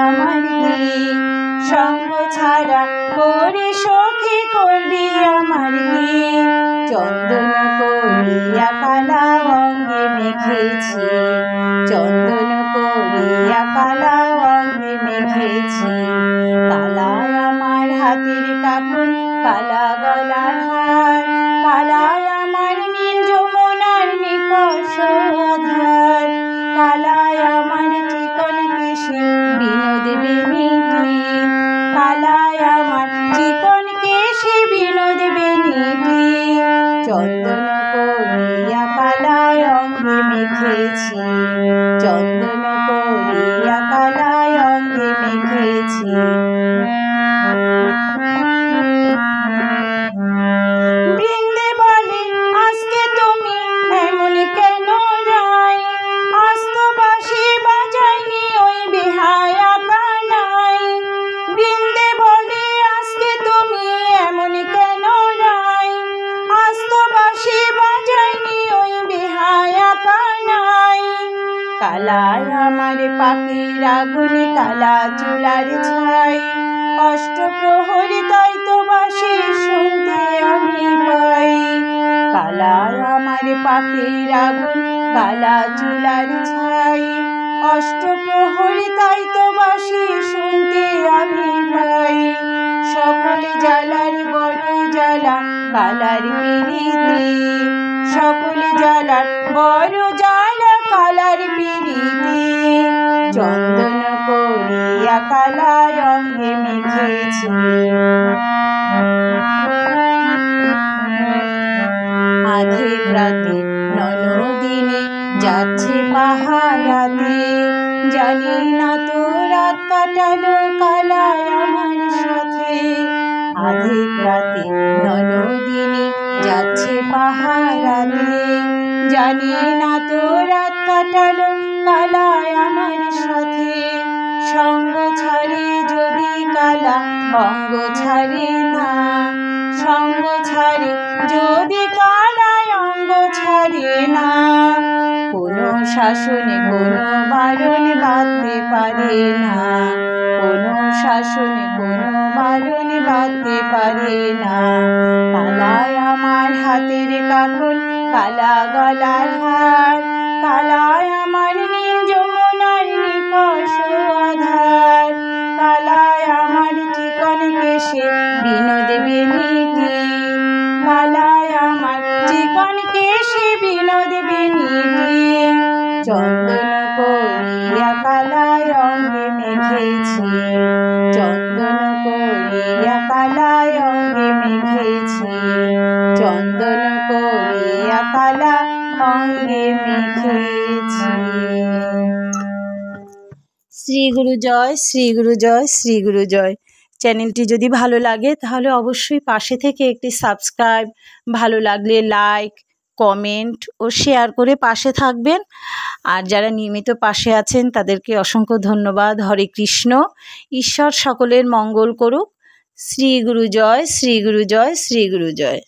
আমার কি সঙ্গ ছাড়া করে সখী করবি আমার কি চন্দন করিয়া কালা অঙ্গে মেখেছি চন্দন করিয়া কালা অঙ্গে মেখেছি কালায় আমার হাতের কাকুন কালা গলার হার কালায় আমার নীল যমুনার নিকষ আধার কালায় আমার চিকন কেশে বিনোদ বেনিটি কালায় আমার চিকন কেশে বিনোদ বেনিটি চন্দন করিয়া কালায় অঙ্গে মেখেছি চন্দন করিয়া কালায় অঙ্গে মেখেছি বৃন্দে বলে আজকে তুমি এমন কেন রায় আজ তো বাঁশি বাজাইনি ওই বেহায়া কানাই বৃন্দে বলে আজকে তুমি এমন কেন রায় আজ তো বাঁশি বাজাইনি ওই বেহায়া কানাই কালায় আমার পাখির আগুনে কালা চুলার ছাই অষ্টপ্রহর তাই তো বাঁশি শুনতে আমি পাই কালায় আমার পাখির আগুন কালা চুলার ছাই অষ্টপ্রহর তাই তো বাঁশি শুনতে আমি পাই সকল জ্বালার বড় জ্বালা কালার পিরিতি সকল জ্বালার বড় জ্বালা কালার পিরিতি চন্দন করিয়া কালায় অঙ্গে মেখেছি আধেক রাতে ননদিনে যাচ্ছে পাহারাতে জানি না তো রাত কাটালো কালায় আমার সাথে আধেক রাতে ননদিনে যাচ্ছে পাহারাতে জানি না তো রাত কাটালো কালায় আমার সাথে সঙ্গ ছাড়ে যদি কালা অঙ্গ ছাড়ে না সঙ্গ ছাড়ে যদি কালায় অঙ্গ ছাড়ে না কোনো শাসনে কোনো বারণ বাঁধতে পারে না কোনো শাসনে কোনো বারণ বাঁধতে পারে না কালায় আমার হাতের কাকুন কালা গলার হার কালায় আমার নীল যমুনার নিকষ আধার কালায় আমার চিকন কেশে বিনোদ বেনিটি কালায় আমার চিকন কেশে বিনোদ বেনিটি চন্দন করিয়া কালায় অঙ্গে মেখেছি চন্দন করিয়া কালায় অঙ্গে মেখেছি চন্দন করিয়া কালা অঙ্গে মেখেছি। শ্রী গুরু জয়, শ্রী গুরু জয়, শ্রী গুরু জয়। চ্যানেলটি যদি ভালো লাগে তাহলে অবশ্যই পাশে থেকে একটি সাবস্ক্রাইব, ভালো লাগলে লাইক, কমেন্ট ও শেয়ার করে পাশে থাকবেন। আর যারা নিয়মিত পাশে আছেন তাদেরকে অসংখ্য ধন্যবাদ। হরে কৃষ্ণ। ঈশ্বর সকলের মঙ্গল করুক। শ্রী গুরু জয়, শ্রী গুরু জয়, শ্রী গুরু জয়।